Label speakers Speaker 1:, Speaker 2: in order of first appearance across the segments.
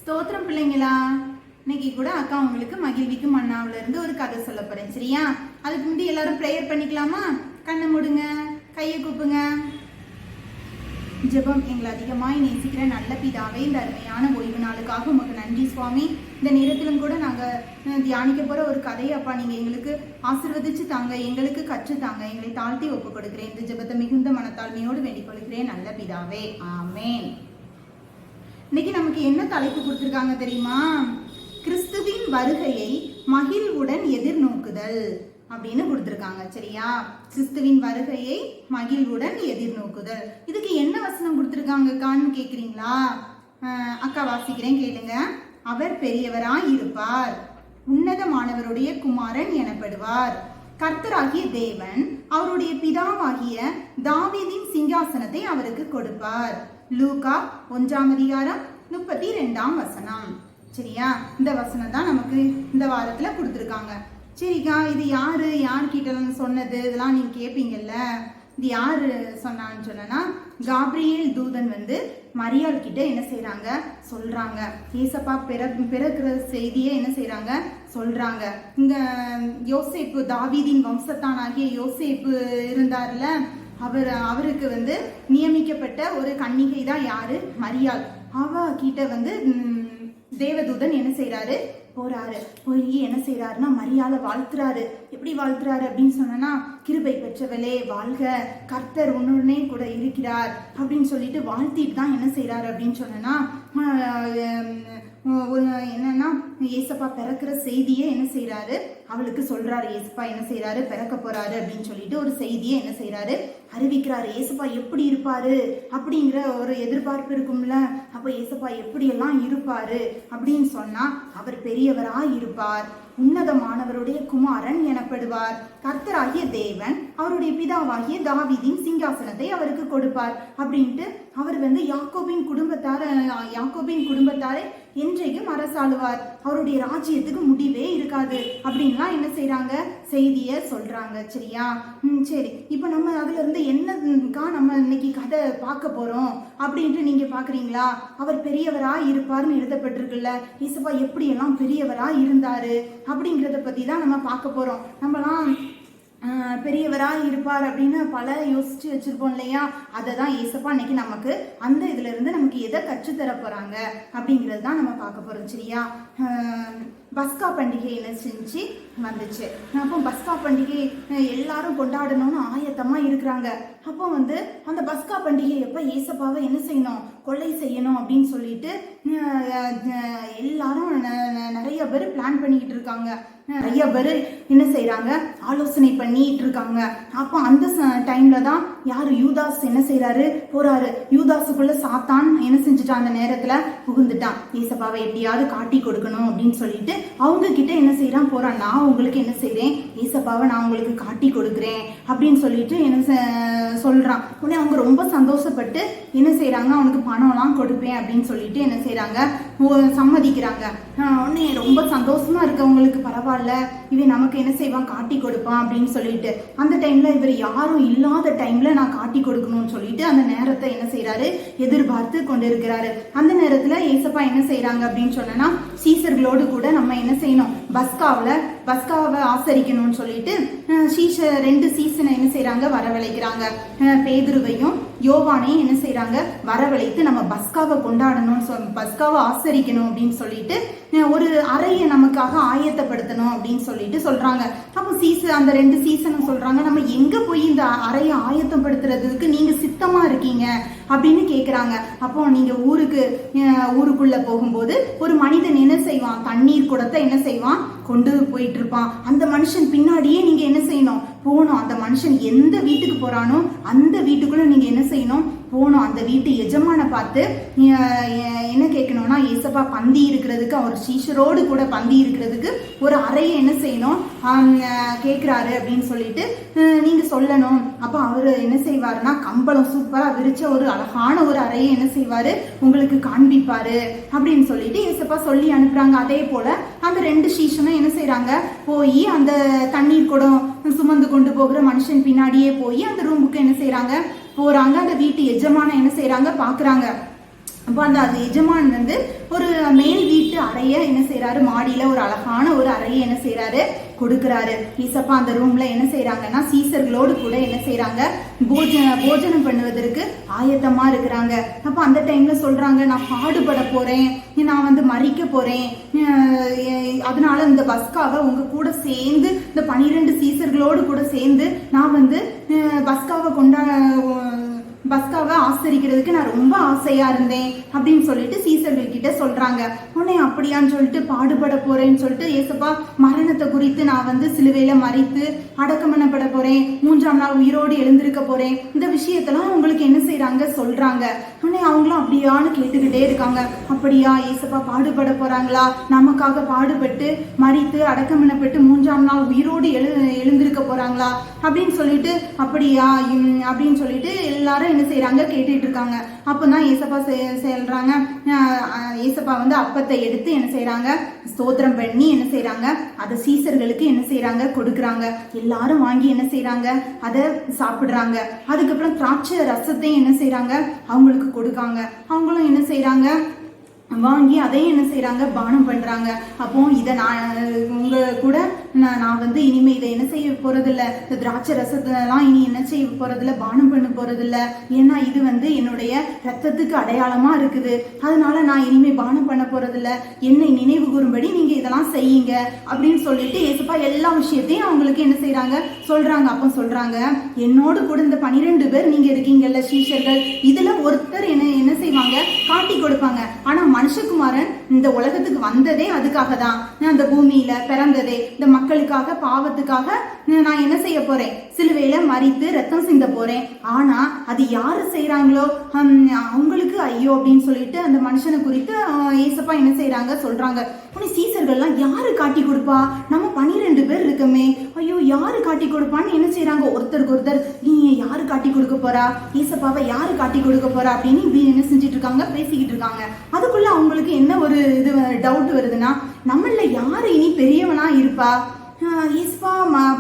Speaker 1: ஸ்தோத்திரம் பிள்ளைங்களா. இன்னைக்கு கூட அக்கா உங்களுக்கு மகிழ்விக்கும் மன்னாவில இருந்து ஒரு கதை சொல்ல போறேன். சரியா? அதுக்கு முன்னாடி எல்லாரும் ப்ரேயர் பண்ணிக்கலாமா? கண்ணை மூடுங்க, கையை கூப்புங்க. ஜெபம். எங்களை அதிகமாய் நேசிக்கிற நல்ல பிதாவே, இந்த அருமையான ஓய்வு நாளுக்காக உங்களுக்கு நன்றி சுவாமி. இந்த நேரத்திலும் கூட நாங்கள் தியானிக்க போற ஒரு கதையை அப்பா நீங்க எங்களுக்கு ஆசீர்வதிச்சு தாங்க, எங்களுக்கு கற்று தாங்க. எங்களை தாழ்த்தி ஒப்பு கொடுக்கிறேன். இந்த ஜெபத்தை மிகுந்த மனத்தாழ்மையோடு வேண்டிக் கொள்கிறேன் நல்ல பிதாவே, ஆமேன். இன்னைக்கு நமக்கு என்ன தலைப்பு கொடுத்திருக்காங்க தெரியுமா? கிறிஸ்துவின் வருகையை மகிழ்வுடன் எதிர்நோக்குதல் அப்படின்னு கொடுத்திருக்காங்க. சரியா? கிறிஸ்துவின் வருகையை மகிழ்வுடன் எதிர்நோக்குதல். இதுக்கு என்ன வசனம் கொடுத்திருக்காங்கக்கான்னு கேக்குறீங்களா? அக்கா வாசிக்கிறேன், கேளுங்க. அவர் பெரியவராய் இருப்பார், உன்னதமானவருடைய குமாரன் எனப்படுவார். கர்த்தராகிய தேவன் அவருடைய பிதாவாகிய தாவீதின் சிங்காசனத்தை அவருக்கு கொடுப்பார். லூக்கா 1:32. சரியா? இந்த வசனம் தான் நமக்கு இந்த வாரத்துல கொடுத்துருக்காங்க. சரிக்கா, இது யார்கிட்ட சொன்னது இதெல்லாம் நீங்க கேட்பீங்கல்ல. இது யாரு சொன்னான்னு சொன்னா, காப்ரியேல் தூதன் மரியாள் கிட்ட என்ன செய்யறாங்க சொல்றாங்க. ஏசப்பா பிறக்கிற செய்தியை என்ன செய்யறாங்க சொல்றாங்க. இங்க யோசேப்பு, தாவீதின் வம்சத்தானாகிய யோசேப்பு இருந்தார்ல, அவருக்கு நியமிக்கப்பட்ட ஒரு கன்னிகை தான் யாரு? மரியாள். அவ கிட்ட தேவதூதன் என்ன செய்யறாரு போறாரு. போய் என்ன செய்யறாருன்னா மரியாதை வாழ்த்துறாரு. எப்படி வாழ்த்துறாரு அப்படின்னு சொன்னா, கிருபை பெற்றவளே வாழ்க, கர்த்தர் உன்னுடனே கூட இருக்கிறார் அப்படின்னு சொல்லிட்டு வாழ்த்திட்டு தான் என்ன செய்யறாரு அப்படின்னு சொன்னா, என்னன்னா ஏசப்பா பிறக்கிற செய்தியே என்ன செய்யறாரு அவளுக்கு சொல்றாரு. ஏசப்பா என்ன செய்யறாரு, பிறக்க போறாரு அப்படின்னு சொல்லிட்டு ஒரு செய்தியை என்ன செய்யறாரு அறிவிக்கிறாரு. ஏசப்பா எப்படி இருப்பாரு அப்படிங்கிற ஒரு எதிர்பார்ப்பு இருக்கும்ல. அப்ப ஏசப்பா எப்படி எல்லாம் இருப்பாரு அப்படின்னு சொன்னா, அவர் பெரியவராய் இருப்பார், உன்னதமானவருடைய குமாரன் எனப்படுவார். கர்த்தராகிய தேவன் அவருடைய பிதாவாகிய தாவீதின் சிங்காசனத்தை அவருக்கு கொடுப்பார் அப்படின்ட்டு அவர் யாக்கோபின் குடும்பத்தாரை என்றைக்கும் அரசாளுவார். அவருடைய ராஜ்யத்துக்கு முடிவே இருக்காது அப்படின்லாம் என்ன செய்யறாங்க செய்திய சொல்றாங்க. சரியா? சரி, இப்ப நம்ம அதுல இருந்து என்னக்கா நம்ம இன்னைக்கு கதை பார்க்க போறோம் அப்படின்ட்டு நீங்க பாக்குறீங்களா? அவர் பெரியவரா இருப்பார்னு எழுதப்பட்டிருக்குல்ல. இயேசுவா எப்படி எல்லாம் பெரியவரா இருந்தாரு அப்படிங்கிறத பத்தி தான் நம்ம பார்க்க போறோம். நம்மலாம் பெரியவரா இருப்பார் அப்படின்னு பல யோசிச்சு வச்சிருப்போம் இல்லையா? அதை தான் ஏசப்பா இன்னைக்கு நமக்கு அந்த இதுல இருந்து நமக்கு எதை கற்றுத்தர போறாங்க அப்படிங்கிறது தான் நம்ம பார்க்க போறோம். சரியா? பஸ்கா பண்டிகை என்ன செஞ்சு வந்துச்சு. அப்போ பஸ்கா பண்டிகை எல்லாரும் கொண்டாடணும்னு ஆயத்தமா இருக்கிறாங்க. அப்போ அந்த பஸ்கா பண்டிகை எப்ப ஏசப்பாவை என்ன செய்யணும், கொலை செய்யணும் அப்படின்னு சொல்லிட்டு எல்லாரும் நிறைய பேர் பிளான் பண்ணிக்கிட்டு இருக்காங்க. நிறைய பேர் என்ன செய்யறாங்க ஆலோசனை பண்ணிட்டு இருக்காங்க. அப்போ அந்த டைம்ல தான் யாரு யூதாஸ் என்ன செய்யறாரு போறாரு. யூதாஸுக்குள்ள சாத்தான் என்ன செஞ்சுட்டான், அந்த நேரத்துல புகுந்துட்டான். ஏசப்பாவை எப்படியாவது காட்டி கொடுக்கணும் அப்படின்னு சொல்லிட்டு அவங்க கிட்ட என்ன செய்யறான் போறான். நான் உங்களுக்கு என்ன செய்றேன், ஏசப்பாவை நான் உங்களுக்கு காட்டி கொடுக்குறேன் அப்படின்னு சொல்லிட்டு என்ன சொல்றான். உடனே அவங்க ரொம்ப சந்தோஷப்பட்டு என்ன செய்யறாங்க, அவனுக்கு பணம்லாம் கொடுப்பேன் அப்படின்னு சொல்லிட்டு என்ன செய்யறாங்க சம்மதிக்கிறாங்க. உடனே ரொம்ப சந்தோஷமா இருக்கவங்களுக்கு, பரவாயில்ல இவன் நமக்கு என்ன செய்வான் காட்டி கொடுப்பான் அப்படின்னு சொல்லிட்டு அந்த டைம்ல இவர் யாரும் இல்லாத டைம்ல நான் காட்டி கொடுக்கணும்னு சொல்லிட்டு அந்த நேரத்தை என்ன செய்யறாரு எதிர்பார்த்து கொண்டு இருக்கிறாரு. அந்த நேரத்துல ஏசப்பா என்ன செய்யறாங்க அப்படின்னு சொன்னா, சீசர்களோடு கூட நம்ம என்ன செய்யணும், பஸ்காவை ஆசரிக்கணும்னு சொல்லிட்டு 2 சீசனை என்ன செய்யறாங்க வரவழைக்கிறாங்க. பேதுருவையும் யோவானையும் என்ன செய்யறாங்க வரவழைத்து நம்ம பஸ்காவை கொண்டாடணும், பஸ்காவை ஆசரிக்கணும் அப்படின்னு சொல்லிட்டு ஒரு அறையை நமக்காக ஆயத்தப்படுத்தணும் அப்படின்னு சொல்லிட்டு சொல்றாங்க. அப்போ அந்த 2 சீசனும் சொல்றாங்க, நம்ம எங்க போய் இந்த அறையை ஆயத்தப்படுத்துறதுக்கு நீங்க சித்தமா இருக்கீங்க அப்படின்னு கேக்குறாங்க. அப்போ நீங்க ஊருக்குள்ள போகும்போது ஒரு மனிதன் என்ன செய்வான், தண்ணீர் குடத்தை என்ன செய்வான் கொண்டு போயிட்டு இருப்பான். அந்த மனுஷன் பின்னாடியே நீங்க என்ன செய்யணும் போகணும். அந்த மனுஷன் எந்த வீட்டுக்கு போறானோ அந்த வீட்டுக்குள்ள நீங்க என்ன செய்யணும் போகணும். அந்த வீட்டு எஜமான பார்த்து என்ன கேட்கணும்னா, ஏசப்பா பந்தி இருக்கிறதுக்கு, அவர் சீஷரோடு கூட பந்தி இருக்கிறதுக்கு ஒரு அறையை என்ன செய்யணும் கேட்கிறாரு அப்படின்னு சொல்லிட்டு நீங்க சொல்லணும். அப்ப அவரு என்ன செய்வாருன்னா, கம்பளம் சூப்பரா விரிச்ச ஒரு அழகான ஒரு அறையை என்ன செய்வாரு உங்களுக்கு காண்பிப்பாரு அப்படின்னு சொல்லிட்டு ஏசப்பா சொல்லி அனுப்புறாங்க. அதே போல அந்த 2 சீஷனும் என்ன செய்யறாங்க போய் அந்த தண்ணீர் குடம் சுமந்து கொண்டு போகிற மனுஷன் பின்னாடியே போய் அந்த ரூமுக்கு என்ன செய்யறாங்க போறாங்க. அந்த வீட்டு எஜமான என்ன செய்யறாங்க பாக்குறாங்க. அப்போ அது எஜமான் வந்து ஒரு மேல் வீட்டு அறைய என்ன செய்யறாரு, மாடியில ஒரு அழகான ஒரு அறையை என்ன செய்யறாரு, கொடுக்கிறாரு. ஈசப்பா அந்த ரூம்ல என்ன செய்யறாங்கன்னா சீசர்களோடு கூட என்ன செய்யறாங்க, போஜனம் பண்ணுவதற்கு ஆயத்தமா இருக்கிறாங்க. அப்ப அந்த டைம்ல சொல்றாங்க, நான் பாடுபட போறேன், நான் வந்து மறிக்க போறேன், அதனால இந்த பஸ்காவை உங்க கூட சேர்ந்து இந்த 12 சீசர்களோடு கூட சேர்ந்து நான் வந்து பஸ்காவை ஆசரிக்கிறதுக்கு நான் ரொம்ப ஆசையா இருந்தேன் அப்படின்னு சொல்லிட்டு சீசர்கள் கிட்ட சொல்றாங்க. உடனே அப்படியான்னு சொல்லிட்டு பாடுபட போறேன்னு சொல்லிட்டு ஏசப்பா மரணத்தை குறித்து நான் வந்து சிலுவையில மறித்து அடக்கம் பண்ணப்பட போறேன், 3ஆம் நாள் உயிரோடு எழுந்திருக்க போறேன், இந்த விஷயத்தெல்லாம் உங்களுக்கு என்ன செய்யறாங்க சொல்றாங்க. உடனே அவங்களும் அப்படியான்னு கேட்டுக்கிட்டே இருக்காங்க. அப்படியா ஏசப்பா பாடுபட போறாங்களா, நமக்காக பாடுபட்டு மறித்து அடக்கம் பண்ணப்பட்டு 3ஆம் நாள் உயிரோடு எழுந்திருக்க போறாங்களா அப்படின்னு சொல்லிட்டு அப்படியா அப்படின்னு சொல்லிட்டு எல்லாரும் என்ன செய்யறாங்க கேட்டுட்டு இருக்காங்க. அப்பதான் ஏசப்பா சொல்றாங்க, ஏசப்பா வந்து அப்பத்தை எடுத்து என்ன செய்யறாங்க, ஸ்தோத்திரம் பண்ணி என்ன செய்யறாங்க, அதை சீசர்களுக்கு என்ன செய்யறாங்க கொடுக்குறாங்க. எல்லாரும் வாங்கி என்ன செய்யறாங்க, அதை சாப்பிடுறாங்க. அதுக்கப்புறம் திராட்சை ரசத்தையும் என்ன செய்யறாங்க அவங்களுக்கு கொடுக்காங்க. அவங்களும் என்ன செய்யறாங்க வாங்கி அதையும் என்ன செய்யறாங்க பானம் பண்றாங்க. அப்போ இதை நான் உங்க கூட நான் வந்து இனிமே இதை என்ன செய்ய போறதில்ல, இந்த திராட்சை ரசத்தெல்லாம் இனி என்ன செய்ய போறதில்ல, பானம் பண்ண போறதில்ல, ஏன்னா இது வந்து என்னுடைய ரத்தத்துக்கு அடையாளமா இருக்குது, அதனால நான் இனிமே பானம் பண்ண போறதில்ல, என்னை நினைவு கூறும்படி நீங்க இதெல்லாம் செய்யுங்க அப்படின்னு சொல்லிட்டு ஏசப்பா எல்லா விஷயத்தையும் அவங்களுக்கு என்ன செய்யறாங்க சொல்றாங்க. அப்போ சொல்றாங்க, என்னோடு கூட இந்த 12 பேர் நீங்க இருக்கீங்கல்ல சீஷர்கள், இதுல ஒருத்தர் என்ன செய்வாங்க காட்டி கொடுப்பாங்க. ஆனா மனுஷகுமாரன் இந்த உலகத்துக்கு வந்ததே அதுக்காக தான், அந்த பூமியில பிறந்ததே இந்த மக்களுக்காக பாவத்துக்காக நான் என்ன செய்ய போறேன், சிலுவையில மறித்து ரத்தம் சிந்த போறேன். ஆனா அது யாரு செய்யறாங்களோ அவங்களுக்கு ஐயோ அப்படின்னு சொல்லிட்டு அந்த மனுஷனை குறித்து ஏசப்பா என்ன செய்யறாங்க சொல்றாங்க. சீசர்கள்லாம் யாரு காட்டி கொடுப்பா, நம்ம 12 பேர் இருக்கமே, ஐயோ யாரு காட்டி கொடுப்பான்னு என்ன செய்யறாங்க ஒருத்தருக்கு ஒருத்தர், நீ யாரு காட்டி கொடுக்க போறா, ஏசப்பாவை யாரு காட்டி கொடுக்க போறா அப்படின்னு இப்படி என்ன செஞ்சுட்டு இருக்காங்க பேசிக்கிட்டு இருக்காங்க. அதுக்குள்ள அவங்களுக்கு என்ன ஒரு இது டவுட் வருதுன்னா, நம்மள யாரு இனி பெரியவனா இருப்பா, ஏசப்பா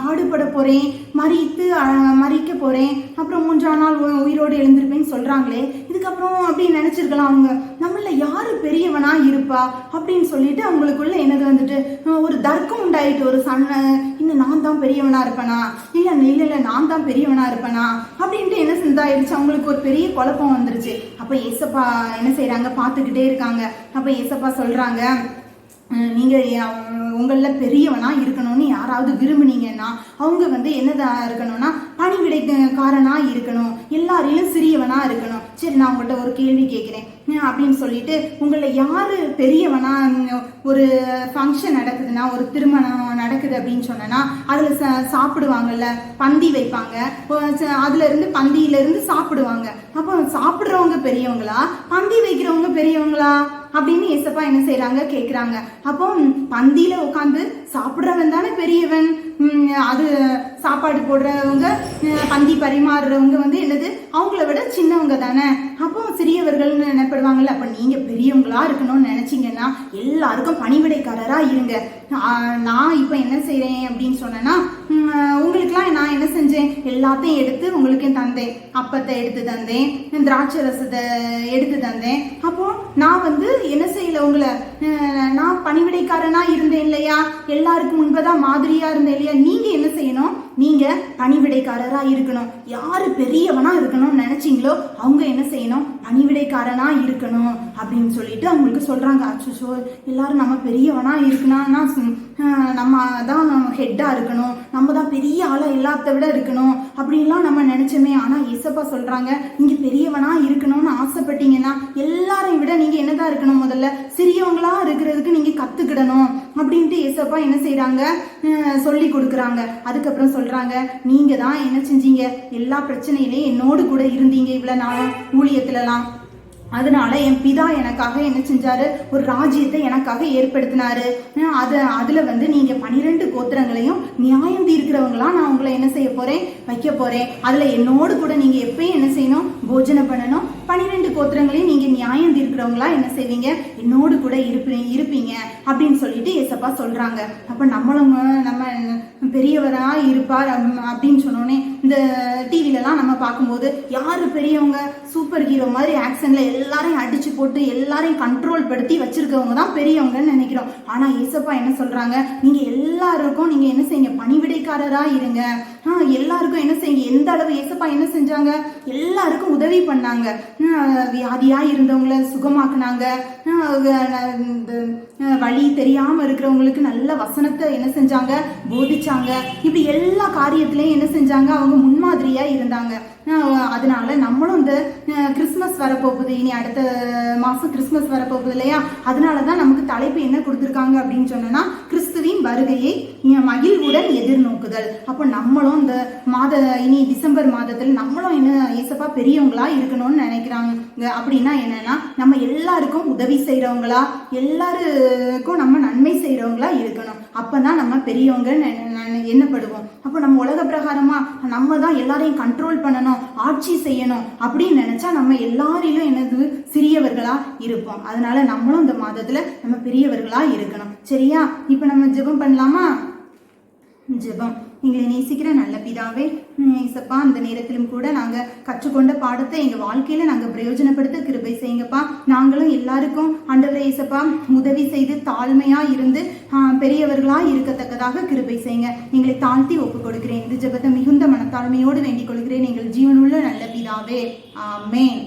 Speaker 1: பாடுபட போறேன், மறிக்க போறேன், அப்புறம் 3ஆம் நாள் உயிரோடு எழுந்திருப்பேன்னு சொல்றாங்களே, இதுக்கப்புறம் அப்படின்னு நினைச்சிருக்கலாம் அவங்க, நம்மள யாரு பெரியவனா இருப்பா அப்படின்னு சொல்லிட்டு அவங்களுக்குள்ள என்னது வந்துட்டு ஒரு தர்க்கம் உண்டாயிட்டு, ஒரு சண்டை, இன்னும் நான் தான் பெரியவனா இருப்பேனா, இல்ல நான் தான் பெரியவனா இருப்பேனா அப்படின்ட்டு என்ன செஞ்சாயிருச்சு, அவங்களுக்கு ஒரு பெரிய குழப்பம் வந்துருச்சு. அப்ப ஏசப்பா என்ன செய்யறாங்க பார்த்துக்கிட்டே இருக்காங்க. அப்ப ஏசப்பா சொல்றாங்க, நீங்க உங்கள பெரியவனா இருக்கணும்னு யாராவது விரும்புனீங்கன்னா அவங்க வந்து என்னதா இருக்கணும்னா பணிவிடைக்காரனா இருக்கணும், எல்லாரையும் சிறியவனா இருக்கணும். சரி நான் உங்கள்கிட்ட ஒரு கேள்வி கேட்கிறேன் அப்படின்னு சொல்லிட்டு, உங்களை யாரு பெரியவனா, ஒரு ஃபங்க்ஷன் நடக்குதுன்னா, ஒரு திருமணம் நடக்குது அப்படின்னு சொன்னா அதுல சாப்பிடுவாங்கல்ல, பந்தி வைப்பாங்க, அதுல இருந்து பந்தியில இருந்து சாப்பிடுவாங்க. அப்போ சாப்பிடுறவங்க பெரியவங்களா, பந்தி வைக்கிறவங்க பெரியவங்களா அப்படின்னு ஏசப்பா என்ன செய்யறாங்க கேக்குறாங்க. அப்போ பந்தியில உட்காந்து சாப்பிடுறவன் தானே பெரியவன், அது சாப்பாடு போடுறவங்க பந்தி பரிமாறுறவங்க வந்து என்னது அவங்கள விட சின்னவங்க தானே, அப்போ சிறியவர்கள் நினைப்படுவாங்கல்ல. அப்ப நீங்க பெரியவங்களா இருக்கணும்னு நினைச்சீங்கன்னா எல்லாருக்கும் பணிவிடைக்காரரா இருங்க. நான் இப்ப என்ன செய்யறேன் அப்படின்னு சொன்னேன்னா, உங்களுக்குலாம் நான் என்ன செஞ்சேன், எல்லாத்தையும் எடுத்து உங்களுக்கு தந்தேன், அப்பத்தை எடுத்து தந்தேன், திராட்சை ரசத்தை எடுத்து தந்தேன். அப்போ நான் வந்து என்ன செய்யல, உங்களை நான் பணிவிடைக்காரனா இருந்தேன் இல்லையா, எல்லாருக்கும் முன்பதான் மாதிரியா இருந்தேன் இல்லையா, நீங்க என்ன செய்யணும், நீங்க பணிவிடைக்காரரா இருக்கணும். யாரு பெரியவனா இருக்கணும்னு நினைச்சீங்களோ அவங்க என்ன செய்யணும், பணிவிடைக்காரனா இருக்கணும் அப்படின்னு சொல்லிட்டு அவங்களுக்கு சொல்றாங்க. அச்சோ எல்லாரும் நம்ம பெரியவனா இருக்கணும்னா நம்ம தான் ஹெட்டா இருக்கணும், நம்ம தான் பெரிய ஆளா எல்லாத்த விட இருக்கணும் அப்படின்லாம் நம்ம நினைச்சோமே. ஆனா ஏசப்பா சொல்றாங்க, நீங்க பெரியவனா இருக்கணும்னு ஆசைப்பட்டீங்கன்னா எல்லாரையும் விட நீங்க என்னதான் இருக்கணும், முதல்ல சிறியவங்களா இருக்கிறதுக்கு நீங்க கத்துக்கிடணும் அப்படின்ட்டு ஏசப்பா என்ன செய்யறாங்க சொல்லி கொடுக்குறாங்க. அதுக்கப்புறம் சொல்றாங்க, நீங்க தான் என்ன செஞ்சீங்க, எல்லா பிரச்சனையிலையும் என்னோடு கூட இருந்தீங்க இவ்வளவு நாளும் ஊழியத்துலலாம், அதனால என் பிதா எனக்காக என்ன செஞ்சாரு, ஒரு ராஜ்யத்தை எனக்காக ஏற்படுத்தினாரு. அதுல வந்து நீங்க 12 கோத்திரங்களையும் நியாயம் தீர்க்கிறவங்களா நான் உங்களை என்ன செய்ய போறேன், வைக்க போறேன். அதுல என்னோடு கூட நீங்க எப்பயும் என்ன செய்யணும், போஜனம் பண்ணணும், 12 கோத்திரங்களையும் நீங்க நியாயம் தீர்க்கிறவங்களா என்ன செய்வீங்க, என்னோடு கூட இருப்பீங்க அப்படின்னு சொல்லிட்டு ஏசப்பா சொல்றாங்க. அப்ப நம்மளும் நம்ம பெரியவரா இருப்பார் அப்படின்னு சொன்னோன்னே இந்த டிவிலலாம் நம்ம பார்க்கும்போது யாரு பெரியவங்க, சூப்பர் ஹீரோ மாதிரி ஆக்ஷன்ல எல்லாரையும் அடிச்சு போட்டு எல்லாரையும் கண்ட்ரோல் படுத்தி வச்சிருக்கவங்க தான் பெரியவங்கன்னு நினைக்கிறோம். ஆனா ஏசப்பா என்ன சொல்றாங்க, நீங்க எல்லாருக்கும் நீங்க என்ன செய்யுங்க, பணிவிடைக்காரரா இருங்க. எல்லாருக்கும் என்ன செய்யுங்க, எந்த அளவு ஏசப்பா என்ன செஞ்சாங்க, எல்லாருக்கும் உதவி பண்ணாங்க. வியாதியா இருந்தவங்களை சுகமாக்குனாங்க. வழி தெரியாம இருக்கிறவங்களுக்கு நல்ல வசனத்தை என்ன செஞ்சாங்க, போதிச்சாங்க. இப்படி எல்லா காரியத்திலையும் என்ன செஞ்சாங்க, அவங்க முன்மாதிரியா இருந்தாங்க. அதனால நம்மளும் இந்த கிறிஸ்துமஸ் வரப்போகுது, இனி அடுத்த மாசம் கிறிஸ்துமஸ் வரப்போகுது இல்லையா, அதனாலதான் நமக்கு தலைப்பு என்ன கொடுத்துருக்காங்க அப்படின்னு சொன்னா, கிறிஸ்துவின் வருகையை மகிழ்வுடன் எதிர்நோக்குதல். அப்போ நம்மளும் இந்த இனி டிசம்பர் மாதத்துல நம்மளும் என்ன ஏசப்பா பெரியவங்களா இருக்கணும்னு நினைக்கிறாங்க. அப்படின்னா என்னன்னா, நம்ம எல்லாருக்கும் உதவி செய்யறவங்களா, எல்லாருக்கும் நம்ம நன்மை செய்யறவங்களா இருக்கணும். அப்பதான் நம்ம பெரியவங்க எண்ணப்படுவோம். அப்போ நம்ம உலக பிரகாரமா நம்ம தான் எல்லாரையும் கண்ட்ரோல் பண்ணணும், ஆட்சி செய்யணும் அப்படின்னு நினைச்சா நம்ம எல்லாரிலும் என்னது சிறியவர்களா இருப்போம். அதனால நம்மளும் இந்த மாதத்துல நம்ம பெரியவர்களா இருக்கணும். சரியா? இப்ப நம்ம ஜெபம் பண்ணலாமா? ஜெபம். எங்களை நேசிக்கிற நல்ல பிதாவே, ஏசப்பா அந்த நேரத்திலும் கூட நாங்கள் கற்றுக்கொண்ட பாடத்தை எங்கள் வாழ்க்கையில் நாங்கள் பிரயோஜனப்படுத்த கிருபை செய்யுங்கப்பா. நாங்களும் எல்லாருக்கும் ஆண்டவரே ஏசப்பா உதவி செய்து தாழ்மையாக இருந்து பெரியவர்களாக இருக்கத்தக்கதாக கிருபை செய்யுங்க. எங்களை தாழ்த்தி ஒப்புக் கொடுக்கிறேன். இந்த ஜெபத்தை மிகுந்த மனத்தாழ்மையோடு வேண்டிக் கொள்கிறேன் எங்கள் ஜீவனுள்ள நல்ல பிதாவே. ஆமென்.